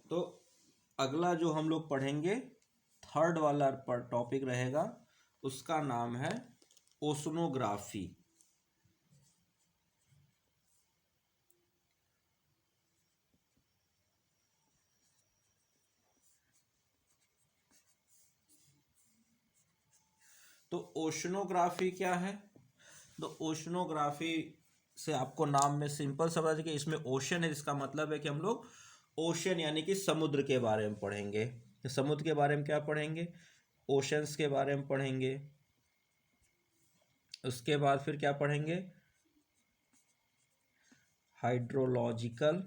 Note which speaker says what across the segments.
Speaker 1: तो अगला जो हम लोग पढ़ेंगे थर्ड वाला टॉपिक रहेगा, उसका नाम है ओशनोग्राफी। तो ओशनोग्राफी क्या है? तो ओशनोग्राफी से आपको नाम में सिंपल समझ कि इसमें ओशन है, इसका मतलब है कि हम लोग ओशन यानी कि समुद्र के बारे में पढ़ेंगे। तो समुद्र के बारे में क्या पढ़ेंगे? ओशंस के बारे में पढ़ेंगे। उसके बाद फिर क्या पढ़ेंगे? Hydrological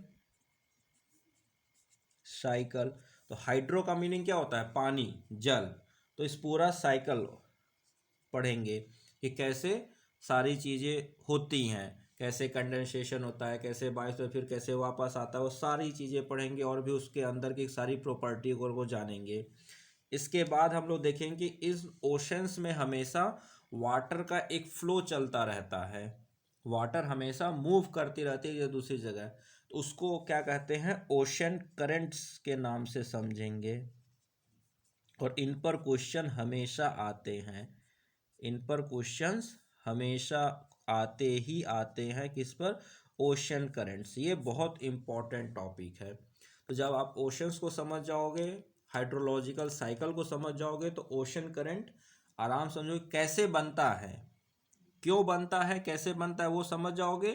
Speaker 1: cycle. तो हाइड्रो का मीनिंग क्या होता है? पानी, जल। तो इस पूरा साइकिल पढ़ेंगे कि कैसे सारी चीज़ें होती हैं, कैसे कंडेंसेशन होता है, कैसे बारिश में फिर कैसे वापस आता है, वो सारी चीज़ें पढ़ेंगे और भी उसके अंदर की सारी प्रॉपर्टी को जानेंगे। इसके बाद हम लोग देखेंगे कि इस ओशंस में हमेशा वाटर का एक फ्लो चलता रहता है, वाटर हमेशा मूव करती रहती है दूसरी जगह, तो उसको क्या कहते हैं? ओशन करंट्स के नाम से समझेंगे। और इन पर क्वेश्चन हमेशा आते हैं, इन पर क्वेश्चंस हमेशा आते ही आते हैं। किस पर? Ocean currents. ये बहुत इंपॉर्टेंट टॉपिक है। तो जब आप ओशंस को समझ जाओगे, हाइड्रोलॉजिकल साइकिल को समझ जाओगे, तो ओशन करंट आराम से समझोगे कैसे बनता है, क्यों बनता है, कैसे बनता है, वो समझ जाओगे।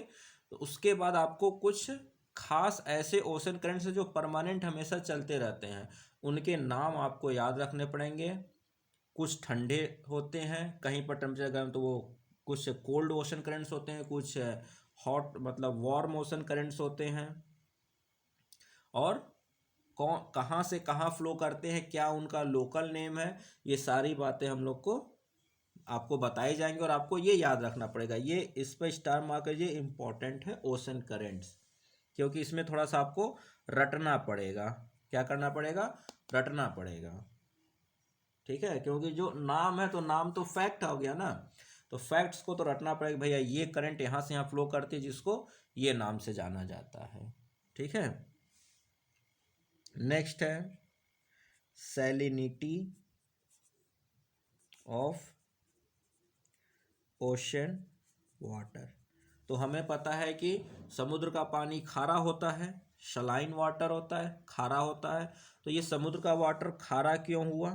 Speaker 1: तो उसके बाद आपको कुछ खास ऐसे ओशन करंट्स जो परमानेंट हमेशा चलते रहते हैं, उनके नाम आपको याद रखने पड़ेंगे। कुछ ठंडे होते हैं, कहीं पर टेम्परेचर गर्म, तो वो कुछ कोल्ड ओशन करंट्स होते हैं, कुछ हॉट मतलब वार्म ओशन करंट्स होते हैं। और कौन कहाँ से कहाँ फ्लो करते हैं, क्या उनका लोकल नेम है, ये सारी बातें हम लोग को आपको बताई जाएंगी और आपको ये याद रखना पड़ेगा। ये इस पर स्टार मार्क कीजिए, इंपॉर्टेंट है ओशन करेंट्स, क्योंकि इसमें थोड़ा सा आपको रटना पड़ेगा। क्या करना पड़ेगा? रटना पड़ेगा। ठीक है, क्योंकि जो नाम है तो नाम तो फैक्ट हो गया ना, तो फैक्ट्स को तो रटना पड़ेगा। भैया ये करंट यहाँ से यहाँ फ्लो करती है, जिसको ये नाम से जाना जाता है। ठीक है, नेक्स्ट है सैलिनिटी ऑफ ओशन वाटर। तो हमें पता है कि समुद्र का पानी खारा होता है, सलाइन वाटर होता है, खारा होता है। तो ये समुद्र का वाटर खारा क्यों हुआ,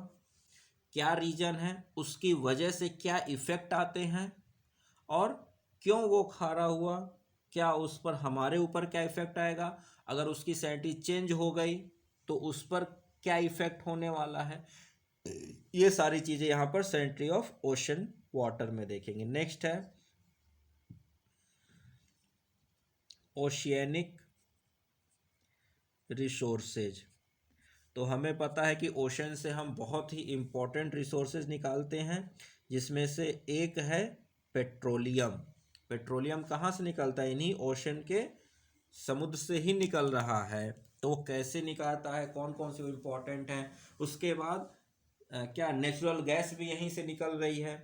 Speaker 1: क्या रीजन है, उसकी वजह से क्या इफेक्ट आते हैं, और क्यों वो खारा हुआ, क्या उस पर हमारे ऊपर क्या इफेक्ट आएगा, अगर उसकी सैलिनिटी चेंज हो गई तो उस पर क्या इफेक्ट होने वाला है। ये सारी चीज़ें यहाँ पर सैलिनिटी ऑफ ओशन वाटर में देखेंगे। नेक्स्ट है ओशियनिक रिसोर्सेज। तो हमें पता है कि ओशन से हम बहुत ही इम्पोर्टेंट रिसोर्सेज निकालते हैं, जिसमें से एक है पेट्रोलियम। पेट्रोलियम कहाँ से निकलता है? इन्हीं ओशन के समुद्र से ही निकल रहा है। तो वो कैसे निकालता है, कौन कौन से इम्पोर्टेंट हैं। उसके बाद क्या नेचुरल गैस भी यहीं से निकल रही है,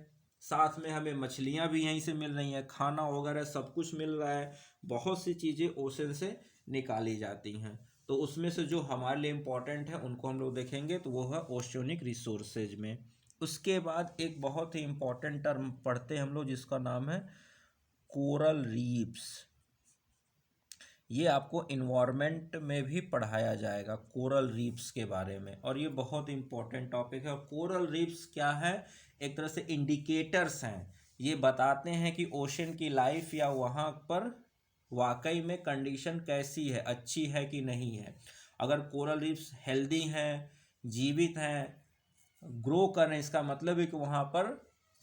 Speaker 1: साथ में हमें मछलियाँ भी यहीं से मिल रही हैं, खाना वगैरह सब कुछ मिल रहा है। बहुत सी चीज़ें ओशन से निकाली जाती हैं। तो उसमें से जो हमारे लिए इम्पोर्टेंट है उनको हम लोग देखेंगे, तो वो है ओशियनिक रिसोर्सेज में। उसके बाद एक बहुत ही इम्पोर्टेंट टर्म पढ़ते हैं हम लोग, जिसका नाम है कोरल रीफ्स। ये आपको इन्वायरमेंट में भी पढ़ाया जाएगा, कोरल रीफ्स के बारे में, और ये बहुत इंपॉर्टेंट टॉपिक है। और कोरल रीफ्स क्या है? एक तरह से इंडिकेटर्स हैं, ये बताते हैं कि ओशन की लाइफ या वहाँ पर वाकई में कंडीशन कैसी है, अच्छी है कि नहीं है। अगर कोरल रीफ्स हेल्दी हैं, जीवित हैं, ग्रो कर रहे हैं, इसका मतलब है कि वहाँ पर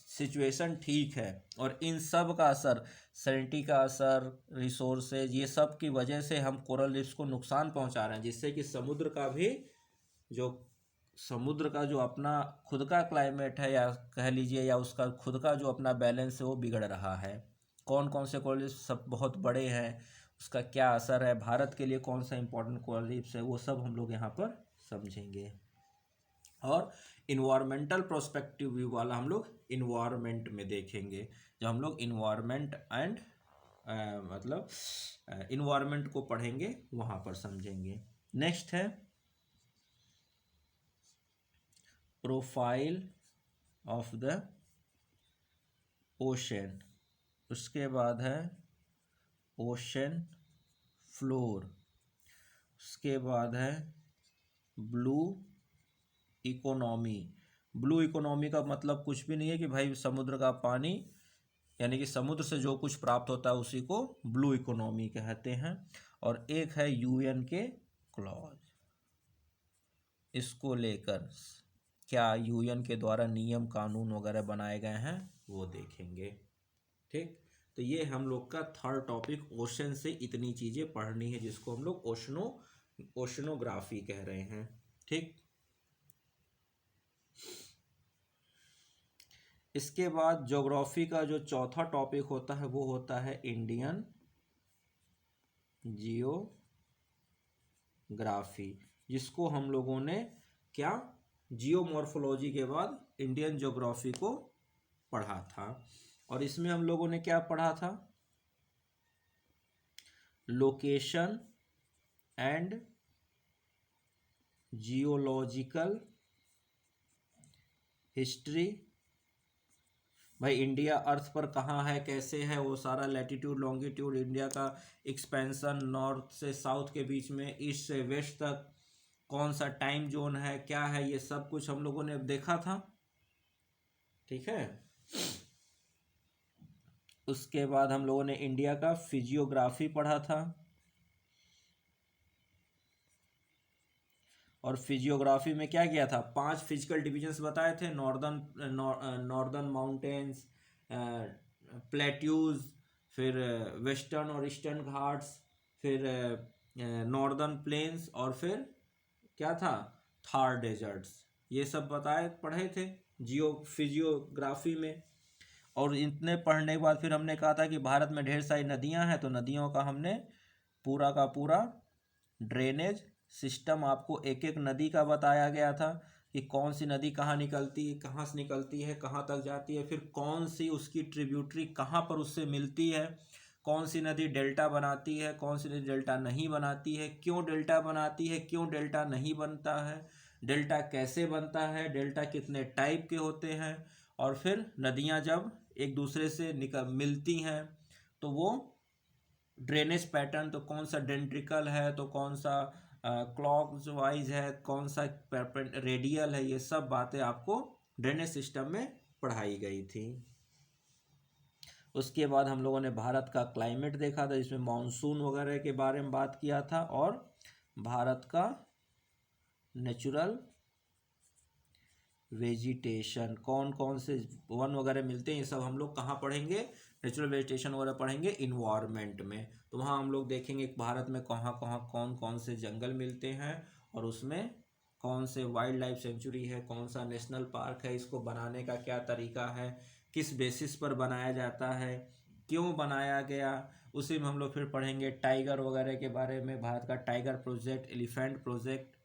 Speaker 1: सिचुएशन ठीक है। और इन सब का असर, सैलिनिटी का असर, रिसोर्सेज, ये सब की वजह से हम कोरल रीफ्स को नुकसान पहुंचा रहे हैं, जिससे कि जो समुद्र का जो अपना खुद का क्लाइमेट है, या कह लीजिए, या उसका खुद का जो अपना बैलेंस है, वो बिगड़ रहा है। कौन कौन से कोरल रीफ्स सब बहुत बड़े हैं, उसका क्या असर है, भारत के लिए कौन सा इंपॉर्टेंट कोरल रीफ्स है, वो सब हम लोग यहाँ पर समझेंगे। और इन्वायरमेंटल प्रोस्पेक्टिव व्यू वाला हम लोग इन्वायरमेंट में देखेंगे, जब हम लोग इन्वायरमेंट एंड मतलब इन्वायरमेंट को पढ़ेंगे, वहाँ पर समझेंगे। नेक्स्ट है प्रोफाइल ऑफ द ओशन, उसके बाद है ओशन फ्लोर, उसके बाद है ब्लू इकोनॉमी। ब्लू इकोनॉमी का मतलब कुछ भी नहीं है कि भाई समुद्र का पानी, यानी कि समुद्र से जो कुछ प्राप्त होता है उसी को ब्लू इकोनॉमी कहते हैं। और एक है यूएन के क्लॉज, इसको लेकर क्या यूएन के द्वारा नियम कानून वगैरह बनाए गए हैं वो देखेंगे। ठीक, तो ये हम लोग का थर्ड टॉपिक, ओशन से इतनी चीज़ें पढ़नी है जिसको हम लोग ओशनोग्राफी कह रहे हैं। ठीक, इसके बाद ज्योग्राफी का जो चौथा टॉपिक होता है वो होता है इंडियन जियोग्राफी, जिसको हम लोगों ने क्या जियोमॉर्फोलॉजी के बाद इंडियन ज्योग्राफी को पढ़ा था। और इसमें हम लोगों ने क्या पढ़ा था, लोकेशन एंड जियोलॉजिकल हिस्ट्री। भाई इंडिया अर्थ पर कहाँ है, कैसे है, वो सारा लैटिट्यूड लॉन्गिट्यूड, इंडिया का एक्सपेंशन नॉर्थ से साउथ के बीच में, ईस्ट से वेस्ट तक कौन सा टाइम जोन है, क्या है, ये सब कुछ हम लोगों ने देखा था। ठीक है, उसके बाद हम लोगों ने इंडिया का फिजियोग्राफी पढ़ा था। और फिजियोग्राफी में क्या किया था, 5 फिजिकल डिविजन्स बताए थे, नॉर्दर्न माउंटेन्स, प्लेट्यूज, फिर वेस्टर्न और ईस्टर्न घाट्स, फिर नॉर्दर्न प्लेन्स, और फिर क्या था, थार डेजर्ट्स। ये सब बताए पढ़े थे फिजियोग्राफी में। और इतने पढ़ने के बाद फिर हमने कहा था कि भारत में ढेर सारी नदियां हैं, तो नदियों का हमने पूरा का पूरा ड्रेनेज सिस्टम, आपको एक एक नदी का बताया गया था कि कौन सी नदी कहाँ निकलती है, कहाँ से निकलती है, कहाँ तक जाती है, फिर कौन सी उसकी ट्रिब्यूटरी कहाँ पर उससे मिलती है, कौन सी नदी डेल्टा बनाती है, कौन सी नदी डेल्टा नहीं बनाती है, क्यों डेल्टा बनाती है, क्यों डेल्टा नहीं बनता है, डेल्टा कैसे बनता है, डेल्टा कितने टाइप के होते हैं। और फिर नदियाँ जब एक दूसरे से मिलती हैं तो वो ड्रेनेज पैटर्न, तो कौन सा डेंड्रिकल है, तो कौन सा क्लॉक वाइज है, कौन सा रेडियल है, ये सब बातें आपको ड्रेनेज सिस्टम में पढ़ाई गई थी। उसके बाद हम लोगों ने भारत का क्लाइमेट देखा था, जिसमें मानसून वगैरह के बारे में बात किया था, और भारत का नेचुरल वेजिटेशन, कौन कौन से वन वगैरह मिलते हैं, ये सब हम लोग कहाँ पढ़ेंगे, नेचुरल वेजिटेशन वगैरह पढ़ेंगे इन्वायरमेंट में। तो वहाँ हम लोग देखेंगे भारत में कहाँ कहाँ कौन कौन से जंगल मिलते हैं, और उसमें कौन से वाइल्ड लाइफ सेंचुरी है, कौन सा नेशनल पार्क है, इसको बनाने का क्या तरीका है, किस बेसिस पर बनाया जाता है, क्यों बनाया गया। उसी में हम लोग फिर पढ़ेंगे टाइगर वगैरह के बारे में, भारत का टाइगर प्रोजेक्ट, एलिफेंट प्रोजेक्ट,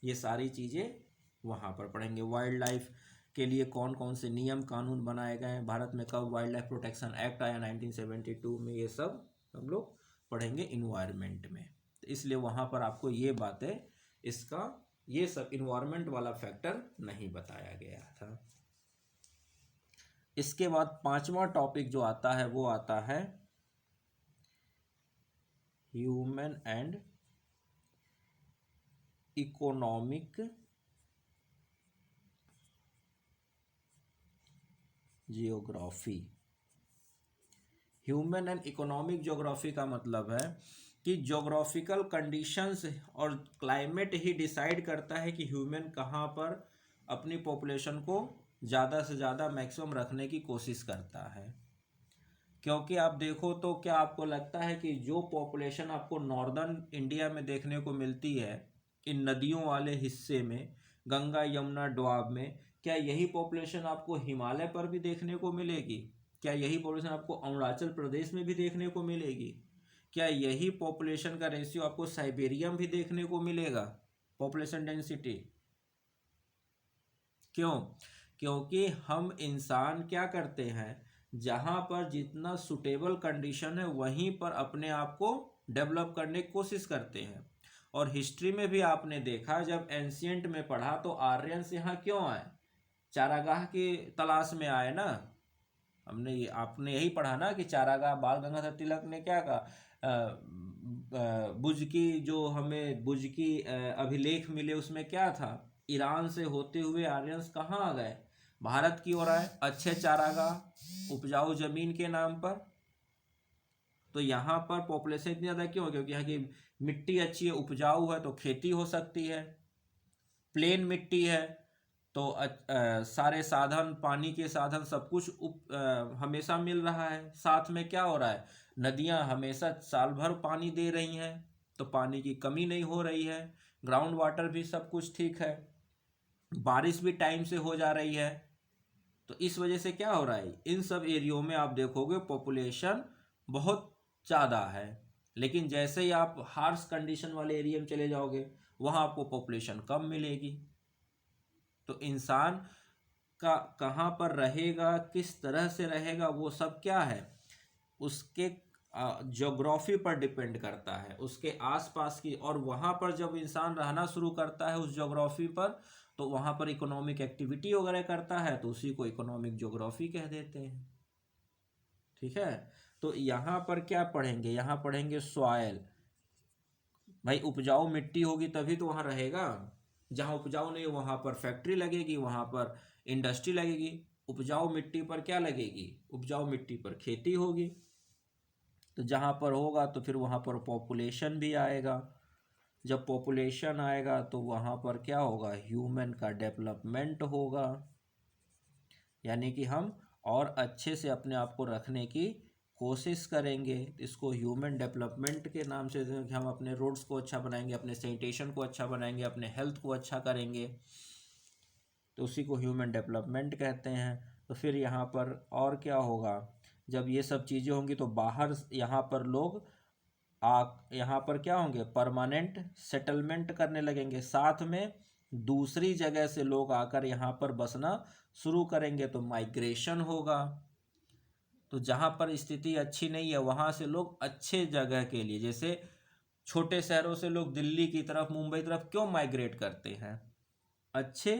Speaker 1: ये सारी चीज़ें वहाँ पर पढ़ेंगे। वाइल्ड लाइफ के लिए कौन कौन से नियम कानून बनाए गए हैं, भारत में कब वाइल्ड लाइफ प्रोटेक्शन एक्ट आया 1972 में, ये सब हम लोग पढ़ेंगे इन्वायरमेंट में। तो इसलिए वहाँ पर आपको ये बातें, इसका ये सब इन्वायरमेंट वाला फैक्टर नहीं बताया गया था। इसके बाद 5वां टॉपिक जो आता है वो आता है human and economic geography. Human and economic geography का मतलब है कि ज्योग्राफिकल कंडीशंस और क्लाइमेट ही डिसाइड करता है कि ह्यूमन कहाँ पर अपनी पॉपुलेशन को ज़्यादा से ज़्यादा मैक्सिमम रखने की कोशिश करता है। क्योंकि आप देखो तो क्या आपको लगता है कि जो पॉपुलेशन आपको नॉर्दर्न इंडिया में देखने को मिलती है, इन नदियों वाले हिस्से में, गंगा यमुना डोआब में, क्या यही पॉपुलेशन आपको हिमालय पर भी देखने को मिलेगी? क्या यही पॉपुलेशन आपको अरुणाचल प्रदेश में भी देखने को मिलेगी? क्या यही पॉपुलेशन का रेशियो आपको साइबेरिया में भी देखने को मिलेगा, पॉपुलेशन डेंसिटी? क्यों? क्योंकि हम इंसान क्या करते हैं, जहाँ पर जितना सुटेबल कंडीशन है वहीं पर अपने आप को डेवलप करने की कोशिश करते हैं। और हिस्ट्री में भी आपने देखा, जब एंशियंट में पढ़ा तो आर्यंस यहाँ क्यों आए? चारागाह की तलाश में आए ना। आपने यही पढ़ा ना कि चारागाह बाल गंगाधर तिलक ने क्या कहा, बुझ की जो हमें बुझ की अभिलेख मिले उसमें क्या था, ईरान से होते हुए आर्यंस कहाँ आ गए, भारत की ओर आए, अच्छे चारागाह उपजाऊ जमीन के नाम पर। तो यहाँ पर पॉपुलेशन इतनी ज़्यादा क्यों, क्योंकि यहाँ की मिट्टी अच्छी है, उपजाऊ है, तो खेती हो सकती है। प्लेन मिट्टी है तो सारे साधन, पानी के साधन, सब कुछ हमेशा मिल रहा है। साथ में क्या हो रहा है, नदियाँ हमेशा साल भर पानी दे रही हैं, तो पानी की कमी नहीं हो रही है। ग्राउंड वाटर भी सब कुछ ठीक है, बारिश भी टाइम से हो जा रही है। तो इस वजह से क्या हो रहा है, इन सब एरियो में आप देखोगे पॉपुलेशन बहुत ज़्यादा है। लेकिन जैसे ही आप हार्श कंडीशन वाले एरिया में चले जाओगे, वहाँ आपको पॉपुलेशन कम मिलेगी। तो इंसान का कहाँ पर रहेगा, किस तरह से रहेगा, वो सब क्या है, उसके ज्योग्राफी पर डिपेंड करता है, उसके आसपास की। और वहाँ पर जब इंसान रहना शुरू करता है उस ज्योग्राफी पर, तो वहाँ पर इकोनॉमिक एक्टिविटी वगैरह करता है, तो उसी को इकोनॉमिक ज्योग्राफी कह देते हैं। ठीक है, तो यहाँ पर क्या पढ़ेंगे, यहाँ पढ़ेंगे सॉयल। भाई उपजाऊ मिट्टी होगी तभी तो वहाँ रहेगा। जहाँ उपजाऊ नहीं वहाँ पर फैक्ट्री लगेगी, वहाँ पर इंडस्ट्री लगेगी। उपजाऊ मिट्टी पर क्या लगेगी, उपजाऊ मिट्टी पर खेती होगी। तो जहाँ पर होगा तो फिर वहाँ पर पॉपुलेशन भी आएगा। जब पॉपुलेशन आएगा तो वहाँ पर क्या होगा, ह्यूमन का डेवलपमेंट होगा। यानी कि हम और अच्छे से अपने आप को रखने की कोशिश करेंगे। इसको ह्यूमन डेवलपमेंट के नाम से, कि हम अपने रोड्स को अच्छा बनाएंगे, अपने सैनिटेशन को अच्छा बनाएंगे, अपने हेल्थ को अच्छा करेंगे, तो उसी को ह्यूमन डेवलपमेंट कहते हैं। तो फिर यहाँ पर और क्या होगा, जब ये सब चीज़ें होंगी तो बाहर यहाँ पर लोग यहाँ पर क्या होंगे, परमानेंट सेटलमेंट करने लगेंगे। साथ में दूसरी जगह से लोग आकर यहाँ पर बसना शुरू करेंगे, तो माइग्रेशन होगा। तो जहाँ पर स्थिति अच्छी नहीं है वहाँ से लोग अच्छे जगह के लिए, जैसे छोटे शहरों से लोग दिल्ली की तरफ, मुंबई की तरफ क्यों माइग्रेट करते हैं, अच्छे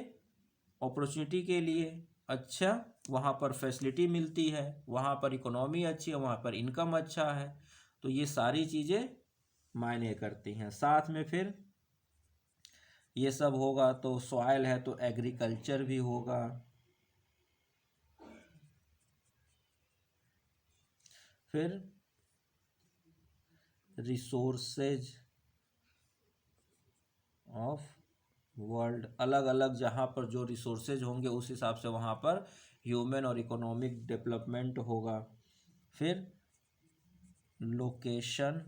Speaker 1: अपॉर्चुनिटी के लिए। अच्छा, वहाँ पर फैसिलिटी मिलती है, वहाँ पर इकोनॉमी अच्छी है, वहाँ पर इनकम अच्छा है। तो ये सारी चीज़ें मायने करती हैं। साथ में फिर ये सब होगा तो सॉइल है तो एग्रीकल्चर भी होगा। फिर रिसोर्सेज ऑफ वर्ल्ड, अलग अलग जहाँ पर जो रिसोर्सेज होंगे उस हिसाब से वहाँ पर ह्यूमन और इकोनॉमिक डेवलपमेंट होगा। फिर लोकेशन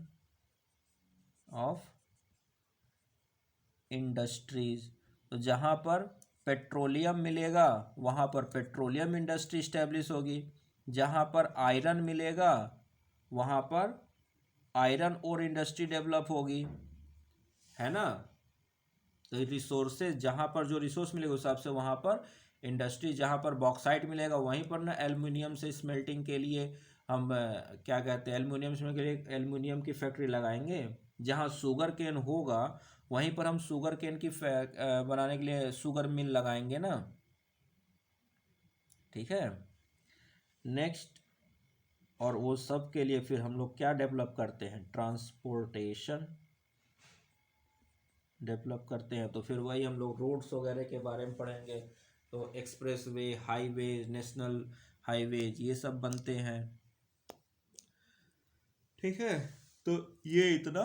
Speaker 1: ऑफ इंडस्ट्रीज, तो जहाँ पर पेट्रोलियम मिलेगा वहाँ पर पेट्रोलियम इंडस्ट्री इस्टेब्लिश होगी। जहाँ पर आयरन मिलेगा वहाँ पर आयरन और इंडस्ट्री डेवलप होगी, है ना। तो रिसोर्सेज, जहाँ पर जो रिसोर्स मिलेगा उस हिसाब से वहाँ पर इंडस्ट्री। जहाँ पर बॉक्साइट मिलेगा वहीं पर ना एल्युमिनियम से स्मेल्टिंग के लिए हम क्या कहते हैं, एल्युमिनियम स्मेल्टिंग के लिए एल्युमिनियम की फैक्ट्री लगाएंगे। जहाँ शुगर केन होगा वहीं पर हम शुगर केन की बनाने के लिए शुगर मिल लगाएंगे ना। ठीक है, नेक्स्ट, और वो सब के लिए फिर हम लोग क्या डेवलप करते हैं, ट्रांसपोर्टेशन डेवलप करते हैं। तो फिर वही हम लोग रोड्स वगैरह के बारे में पढ़ेंगे। तो express way, highway, national highways, ये सब बनते हैं। ठीक है, तो ये इतना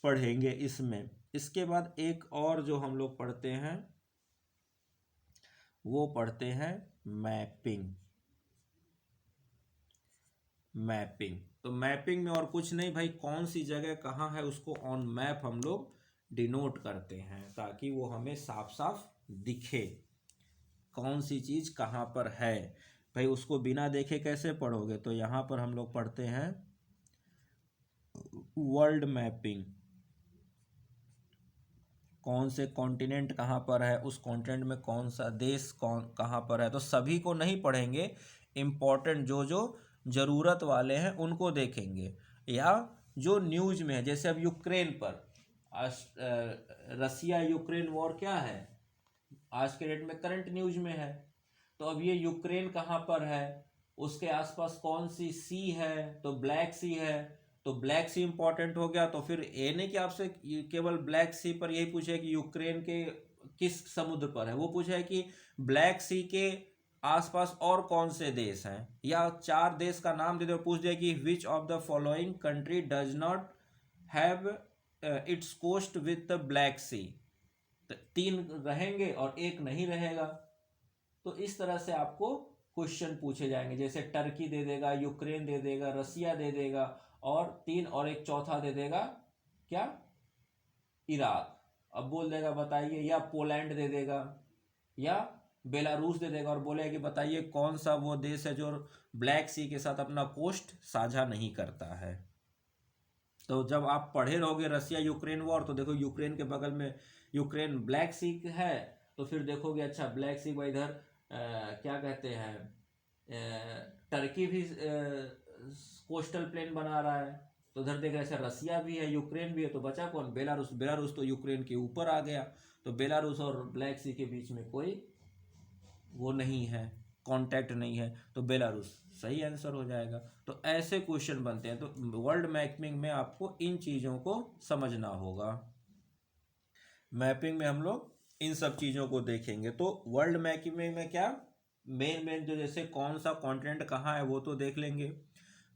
Speaker 1: पढ़ेंगे इसमें। इसके बाद एक और जो हम लोग पढ़ते हैं वो पढ़ते हैं मैपिंग। मैपिंग, तो मैपिंग में और कुछ नहीं भाई, कौन सी जगह कहाँ है उसको ऑन मैप हम लोग डिनोट करते हैं, ताकि वो हमें साफ साफ दिखे कौन सी चीज़ कहाँ पर है। भाई उसको बिना देखे कैसे पढ़ोगे, तो यहाँ पर हम लोग पढ़ते हैं वर्ल्ड मैपिंग। कौन से कॉन्टिनेंट कहाँ पर है, उस कॉन्टिनेंट में कौन सा देश कौन कहाँ पर है। तो सभी को नहीं पढ़ेंगे, इम्पोर्टेंट जो जो ज़रूरत वाले हैं उनको देखेंगे। या जो न्यूज़ में है, जैसे अब यूक्रेन पर रसिया यूक्रेन वॉर क्या है, आज के डेट में करंट न्यूज में है। तो अब ये यूक्रेन कहाँ पर है, उसके आसपास कौन सी सी है, तो ब्लैक सी है, तो ब्लैक सी इंपॉर्टेंट हो गया। तो फिर ए ने कि आपसे केवल ब्लैक सी पर यही पूछा है कि यूक्रेन के किस समुद्र पर है, वो पूछा है कि ब्लैक सी के आसपास और कौन से देश हैं, या 4 देश का नाम दे दो, पूछ दिया कि which of the following country does not have its coast with the Black Sea. 3 रहेंगे और 1 नहीं रहेगा। तो इस तरह से आपको क्वेश्चन पूछे जाएंगे, जैसे टर्की दे देगा, यूक्रेन दे देगा, रसिया दे देगा, और 3 और एक चौथा दे देगा क्या, इराक। अब बोल देगा बताइए, या पोलैंड दे देगा, या बेलारूस दे देगा, और बोलेगा कि बताइए कौन सा वो देश है जो ब्लैक सी के साथ अपना कोस्ट साझा नहीं करता है। तो जब आप पढ़े रहोगे रसिया यूक्रेन वॉर, तो देखो यूक्रेन के बगल में यूक्रेन ब्लैक सी है, तो फिर देखोगे अच्छा ब्लैक सी को इधर क्या कहते हैं, टर्की भी कोस्टल प्लेन बना रहा है, तो उधर देख रहे हैं रसिया भी है, यूक्रेन भी है, तो बचा कौन, बेलारूस। बेलारूस तो यूक्रेन के ऊपर आ गया, तो बेलारूस और ब्लैक सी के बीच में कोई वो नहीं है, कांटेक्ट नहीं है, तो बेलारूस सही आंसर हो जाएगा। तो ऐसे क्वेश्चन बनते हैं। तो वर्ल्ड मैपिंग में आपको इन चीज़ों को समझना होगा। मैपिंग में हम लोग इन सब चीज़ों को देखेंगे। तो वर्ल्ड मैपिंग में क्या मेन जो, जैसे कौन सा कॉन्टिनेंट कहाँ है वो तो देख लेंगे,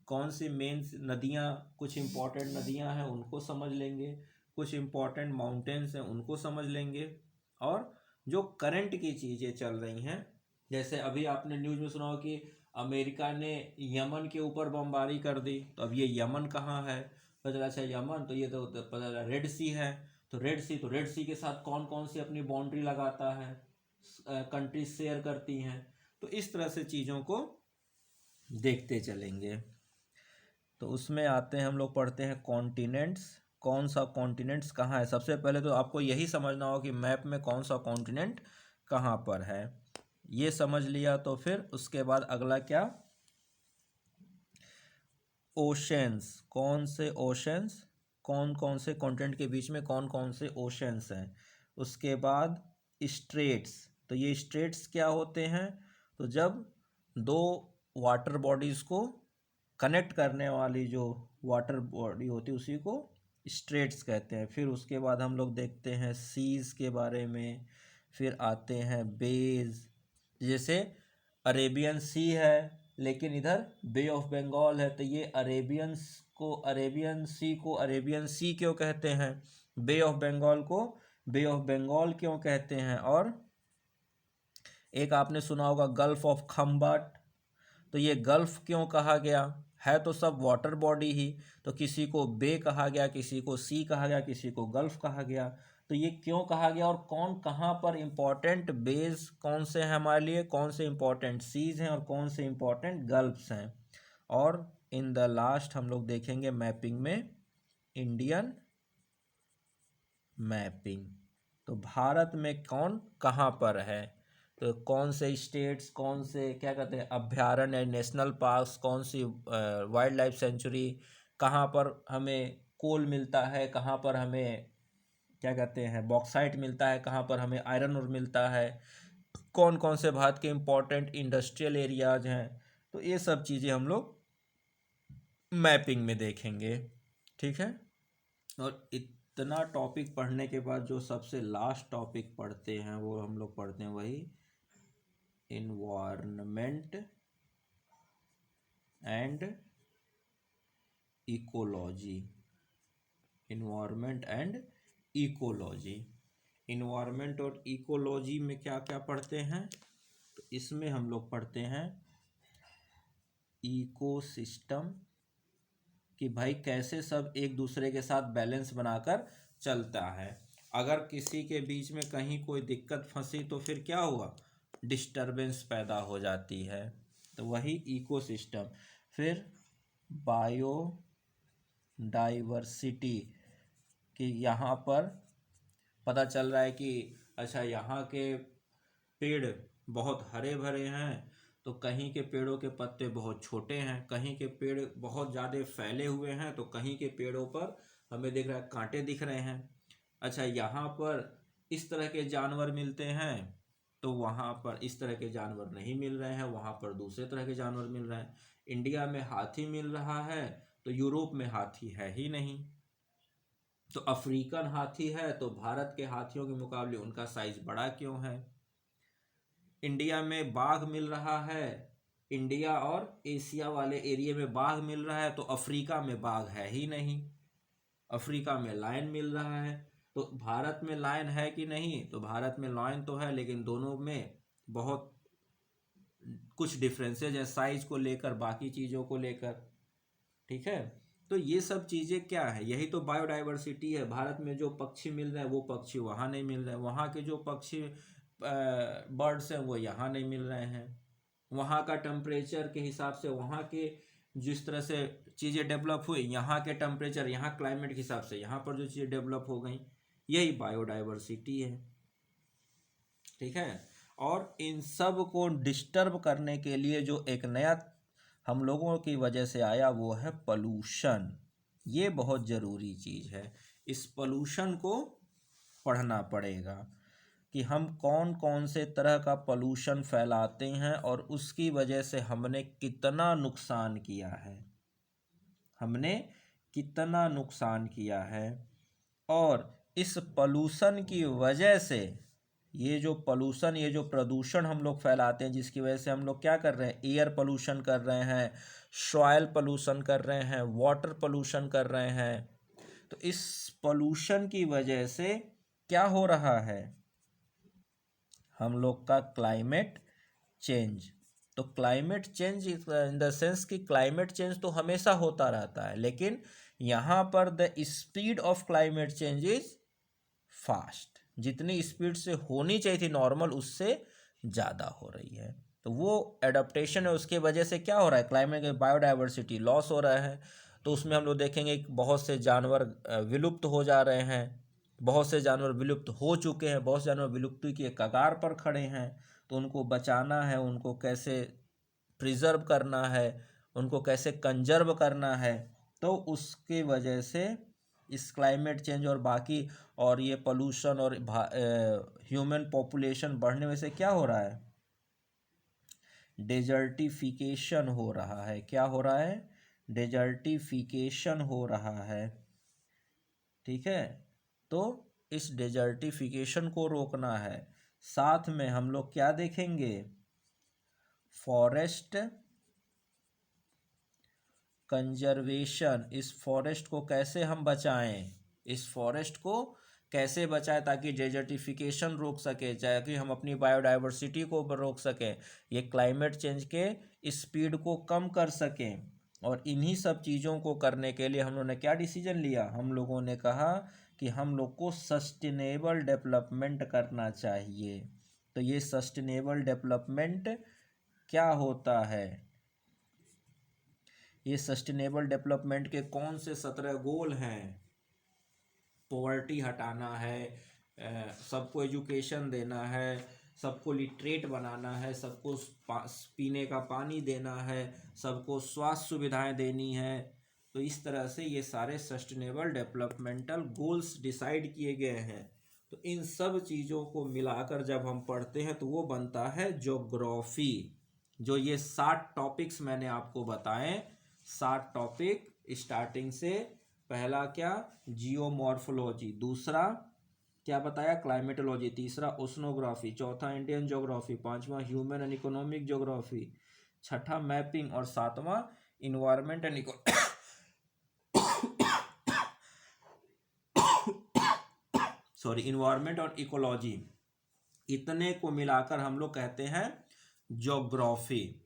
Speaker 1: कौन सी मेन नदियाँ, कुछ इंपॉर्टेंट नदियाँ हैं उनको समझ लेंगे, कुछ इंपॉर्टेंट माउंटेन्स हैं उनको समझ लेंगे, और जो करंट की चीज़ें चल रही हैं, जैसे अभी आपने न्यूज़ में सुना हो कि अमेरिका ने यमन के ऊपर बमबारी कर दी, तो अब ये यमन कहाँ है, पता चला अच्छा यमन, तो ये तो पता चला रेड सी है। तो रेड सी के साथ कौन कौन सी अपनी बाउंड्री लगाता है, कंट्रीज शेयर करती हैं। तो इस तरह से चीज़ों को देखते चलेंगे। तो उसमें आते हैं, हम लोग पढ़ते हैं कॉन्टिनेंट्स। कौन सा कॉन्टिनेंट्स कहाँ है, सबसे पहले तो आपको यही समझना हो कि मैप में कौन सा कॉन्टिनेंट कहाँ पर है। ये समझ लिया तो फिर उसके बाद अगला क्या, ओशंस, कौन से ओशंस, कौन कौन से कॉन्टिनेंट के बीच में कौन कौन से ओशंस हैं। उसके बाद स्ट्रेट्स, तो ये स्ट्रेट्स क्या होते हैं, तो जब 2 वाटर बॉडीज़ को कनेक्ट करने वाली जो वाटर बॉडी होती है उसी को स्ट्रेट्स कहते हैं। फिर उसके बाद हम लोग देखते हैं सीज़ के बारे में, फिर आते हैं बेज, जैसे अरेबियन सी है लेकिन इधर बे ऑफ बंगाल है, तो ये अरेबियन सी को अरेबियन सी क्यों कहते हैं, बे ऑफ बंगाल को बे ऑफ बंगाल क्यों कहते हैं। और एक आपने सुना होगा गल्फ ऑफ खम्बाट, तो ये गल्फ क्यों कहा गया, है तो सब वाटर बॉडी ही, तो किसी को बे कहा गया, किसी को सी कहा गया, किसी को गल्फ कहा गया, तो ये क्यों कहा गया, और कौन कहाँ पर इम्पोर्टेंट बेस कौन से हैं हमारे लिए, कौन से इम्पोर्टेंट सीज हैं और कौन से इम्पोर्टेंट गल्फ्स हैं। और इन द लास्ट हम लोग देखेंगे मैपिंग में इंडियन मैपिंग, तो भारत में कौन कहाँ पर है, तो कौन से स्टेट्स, कौन से क्या कहते हैं अभ्यारण्य नेशनल पार्क्स, कौन सी वाइल्ड लाइफ सेंचुरी, कहाँ पर हमें कोल मिलता है, कहाँ पर हमें क्या कहते हैं बॉक्साइट मिलता है, कहाँ पर हमें आयरन ओर मिलता है, कौन कौन से भारत के इम्पोर्टेंट इंडस्ट्रियल एरियाज हैं। तो ये सब चीज़ें हम लोग मैपिंग में देखेंगे, ठीक है। और इतना टॉपिक पढ़ने के बाद जो सबसे लास्ट टॉपिक पढ़ते हैं वो हम लोग पढ़ते हैं वही environment and ecology. Environment and ecology, environment और इकोलॉजी में क्या क्या पढ़ते हैं, तो इसमें हम लोग पढ़ते हैं इकोसिस्टम, कि भाई कैसे सब एक दूसरे के साथ बैलेंस बनाकर चलता है। अगर किसी के बीच में कहीं कोई दिक्कत फंसी तो फिर क्या हुआ, डिस्टरबेंस पैदा हो जाती है, तो वही इकोसिस्टम। फिर बायो डाइवर्सिटी, कि यहाँ पर पता चल रहा है कि अच्छा यहाँ के पेड़ बहुत हरे भरे हैं, तो कहीं के पेड़ों के पत्ते बहुत छोटे हैं, कहीं के पेड़ बहुत ज़्यादा फैले हुए हैं, तो कहीं के पेड़ों पर हमें दिख रहा है कांटे दिख रहे हैं। अच्छा यहाँ पर इस तरह के जानवर मिलते हैं तो वहाँ पर इस तरह के जानवर नहीं मिल रहे हैं, वहाँ पर दूसरे तरह के जानवर मिल रहे हैं। इंडिया में हाथी मिल रहा है तो यूरोप में हाथी है ही नहीं। तो अफ्रीकन हाथी है तो भारत के हाथियों के मुकाबले उनका साइज बड़ा क्यों है। इंडिया में बाघ मिल रहा है, इंडिया और एशिया वाले एरिया में बाघ मिल रहा है तो अफ्रीका में बाघ है ही नहीं। अफ्रीका में लायन मिल रहा है तो भारत में लायन है कि नहीं, तो भारत में लायन तो है लेकिन दोनों में बहुत कुछ डिफरेंसेज है साइज को लेकर, बाकी चीज़ों को लेकर। ठीक है, तो ये सब चीज़ें क्या है, यही तो बायोडाइवर्सिटी है। भारत में जो पक्षी मिल रहे हैं वो पक्षी वहाँ नहीं मिल रहे हैं, वहाँ के जो पक्षी बर्ड्स हैं वो यहाँ नहीं मिल रहे हैं। वहाँ का टेम्परेचर के हिसाब से, वहाँ के जिस तरह से चीज़ें डेवलप हुई, यहाँ के टेम्परेचर, यहाँ क्लाइमेट के हिसाब से यहाँ पर जो चीज़ें डेवलप हो गई, यही बायोडाइवर्सिटी है। ठीक है, और इन सब को डिस्टर्ब करने के लिए जो एक नया हम लोगों की वजह से आया वो है पॉल्यूशन। ये बहुत ज़रूरी चीज़ है, इस पॉल्यूशन को पढ़ना पड़ेगा कि हम कौन कौन से तरह का पॉल्यूशन फैलाते हैं और उसकी वजह से हमने कितना नुकसान किया है, हमने कितना नुकसान किया है। और इस पॉल्यूशन की वजह से ये जो पॉल्यूशन, ये जो प्रदूषण हम लोग फैलाते हैं, जिसकी वजह से हम लोग क्या कर रहे हैं, एयर पोल्यूशन कर रहे हैं, सॉइल पोल्यूशन कर रहे हैं, वाटर पोल्यूशन कर रहे हैं। तो इस पोल्यूशन की वजह से क्या हो रहा है, हम लोग का क्लाइमेट चेंज। तो climate change in the sense कि क्लाइमेट चेंज तो हमेशा होता रहता है, लेकिन यहाँ पर the speed of climate change is fast. जितनी स्पीड से होनी चाहिए थी नॉर्मल, उससे ज़्यादा हो रही है। तो वो एडाप्टेशन है, उसके वजह से क्या हो रहा है, क्लाइमेट के बायोडाइवर्सिटी लॉस हो रहा है। तो उसमें हम लोग देखेंगे कि बहुत से जानवर विलुप्त हो जा रहे हैं, बहुत से जानवर विलुप्त हो चुके हैं, बहुत से जानवर विलुप्ति के कगार पर खड़े हैं। तो उनको बचाना है, उनको कैसे प्रिजर्व करना है, उनको कैसे कंजर्व करना है। तो उसकी वजह से इस क्लाइमेट चेंज और बाकी और ये पोल्यूशन और ह्यूमन पॉपुलेशन बढ़ने में से क्या हो रहा है, डेजर्टिफिकेशन हो रहा है। क्या हो रहा है, डेजर्टिफिकेशन हो रहा है। ठीक है, तो इस डेजर्टिफिकेशन को रोकना है। साथ में हम लोग क्या देखेंगे, फॉरेस्ट कंजर्वेशन। इस फॉरेस्ट को कैसे हम बचाएं, इस फॉरेस्ट को कैसे बचाएं ताकि डेजर्टिफिकेशन रोक सके, ताकि हम अपनी बायोडाइवर्सिटी को रोक सकें, ये क्लाइमेट चेंज के स्पीड को कम कर सकें। और इन्हीं सब चीज़ों को करने के लिए हम लोगों ने क्या डिसीजन लिया, हम लोगों ने कहा कि हम लोग को सस्टेनेबल डेवलपमेंट करना चाहिए। तो ये सस्टेनेबल डेवलपमेंट क्या होता है, ये सस्टेनेबल डेवलपमेंट के कौन से 17 गोल हैं, पॉवर्टी हटाना है, सबको एजुकेशन देना है, सबको लिटरेट बनाना है, सबको पीने का पानी देना है, सबको स्वास्थ्य सुविधाएं देनी है। तो इस तरह से ये सारे सस्टेनेबल डेवलपमेंटल गोल्स डिसाइड किए गए हैं। तो इन सब चीज़ों को मिलाकर जब हम पढ़ते हैं तो वो बनता है ज्योग्राफी। जो ये 7 टॉपिक्स मैंने आपको बताए, 7 टॉपिक स्टार्टिंग से, पहला क्या, जियोमॉर्फोलॉजी, दूसरा क्या बताया, क्लाइमेटोलॉजी, तीसरा ओशनोग्राफी, चौथा इंडियन ज्योग्राफी, पांचवा ह्यूमन एंड इकोनॉमिक ज्योग्राफी, छठा मैपिंग और सातवां इन्वायरमेंट एंड इन्वायरमेंट और इकोलॉजी। इतने को मिलाकर हम लोग कहते हैं ज्योग्राफी।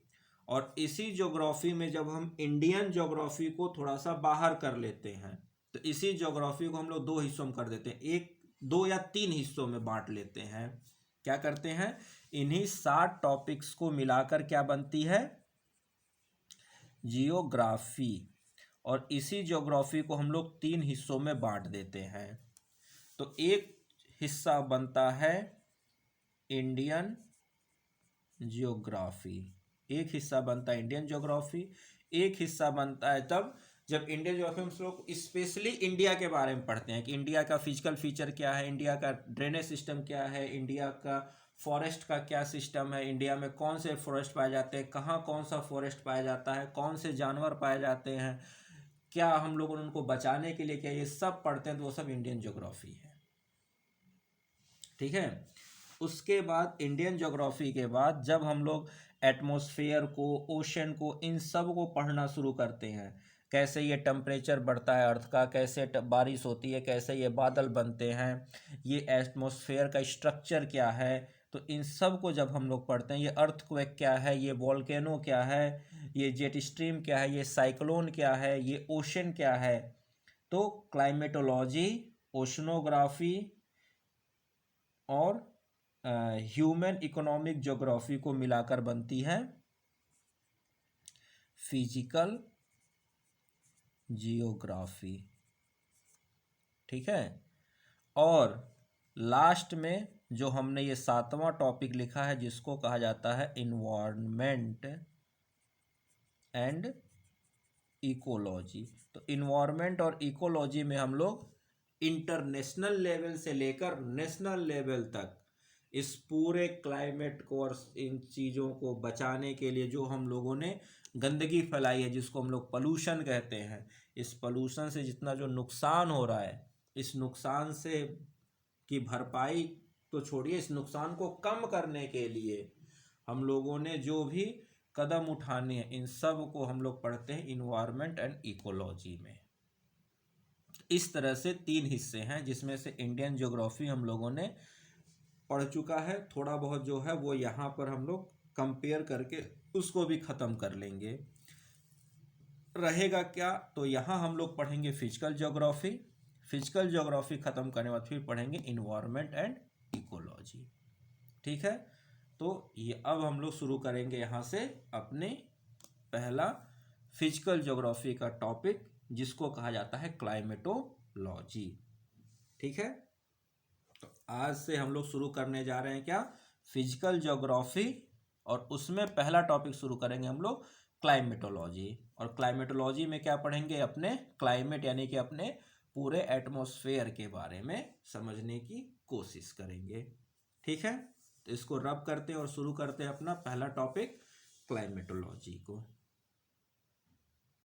Speaker 1: और इसी ज्योग्राफी में जब हम इंडियन ज्योग्राफी को थोड़ा सा बाहर कर लेते हैं तो इसी ज्योग्राफी को हम लोग 2 हिस्सों में कर देते हैं, 1, 2 या 3 हिस्सों में बांट लेते हैं। क्या करते हैं, इन्हीं 7 टॉपिक्स को मिलाकर क्या बनती है, जियोग्राफी। और इसी ज्योग्राफी को हम लोग 3 हिस्सों में बांट देते हैं। तो एक हिस्सा बनता है इंडियन ज्योग्राफी, एक हिस्सा बनता है इंडियन ज्योग्राफी, एक हिस्सा बनता है तब जब इंडियन ज्योग्राफी में हम लोग स्पेशली इंडिया के बारे में पढ़ते हैं कि इंडिया का फिजिकल फीचर क्या है, इंडिया का ड्रेनेज सिस्टम क्या है, इंडिया का फॉरेस्ट का क्या सिस्टम है, इंडिया में कौन से फॉरेस्ट पाए जाते हैं, कहाँ कौन सा फॉरेस्ट पाया जाता है, कौन से जानवर पाए जाते हैं, क्या हम लोग उनको बचाने के लिए क्या, ये सब पढ़ते हैं तो वो सब इंडियन ज्योग्राफी है। ठीक है। उसके बाद इंडियन ज्योग्राफी के बाद जब हम लोग एटमॉस्फेयर को, ओशन को, इन सब को पढ़ना शुरू करते हैं, कैसे ये टेम्परेचर बढ़ता है अर्थ का, कैसे बारिश होती है, कैसे ये बादल बनते हैं, ये एटमॉस्फेयर का स्ट्रक्चर क्या है, तो इन सब को जब हम लोग पढ़ते हैं, ये अर्थक्वेक क्या है, ये वॉल्केनो क्या है, ये जेट स्ट्रीम क्या है, ये साइक्लोन क्या है, ये ओशन क्या है, तो क्लाइमेटोलॉजी, ओशनोग्राफी और ह्यूमन इकोनॉमिक ज्योग्राफी को मिलाकर बनती है फिजिकल जियोग्राफी। ठीक है। और लास्ट में जो हमने ये 7वां टॉपिक लिखा है जिसको कहा जाता है इन्वायरमेंट एंड इकोलॉजी, तो इन्वायरमेंट और इकोलॉजी में हम लोग इंटरनेशनल लेवल से लेकर नेशनल लेवल तक इस पूरे क्लाइमेट को और इन चीज़ों को बचाने के लिए जो हम लोगों ने गंदगी फैलाई है, जिसको हम लोग पॉल्यूशन कहते हैं, इस पॉल्यूशन से जितना जो नुकसान हो रहा है, इस नुकसान से की भरपाई तो छोड़िए, इस नुकसान को कम करने के लिए हम लोगों ने जो भी कदम उठाने हैं, इन सब को हम लोग पढ़ते हैं इन्वायरमेंट एंड इकोलॉजी में। इस तरह से 3 हिस्से हैं जिसमें से इंडियन ज्योग्राफी हम लोगों ने पढ़ चुका है, थोड़ा बहुत जो है वो यहाँ पर हम लोग कंपेयर करके उसको भी ख़त्म कर लेंगे। रहेगा क्या, तो यहाँ हम लोग पढ़ेंगे फिजिकल ज्योग्राफी, फिजिकल ज्योग्राफी ख़त्म करने के बाद फिर पढ़ेंगे इन्वायरमेंट एंड इकोलॉजी। ठीक है। तो ये अब हम लोग शुरू करेंगे यहाँ से अपने पहला फिजिकल ज्योग्राफी का टॉपिक जिसको कहा जाता है क्लाइमेटोलॉजी। ठीक है। तो आज से हम लोग शुरू करने जा रहे हैं क्या, फिजिकल ज्योग्राफी, और उसमें पहला टॉपिक शुरू करेंगे हम लोग क्लाइमेटोलॉजी। और क्लाइमेटोलॉजी में क्या पढ़ेंगे, अपने क्लाइमेट यानी कि अपने पूरे एटमॉस्फेयर के बारे में समझने की कोशिश करेंगे। ठीक है। तो इसको रब करते हैं और शुरू करते हैं अपना पहला टॉपिक क्लाइमेटोलॉजी को।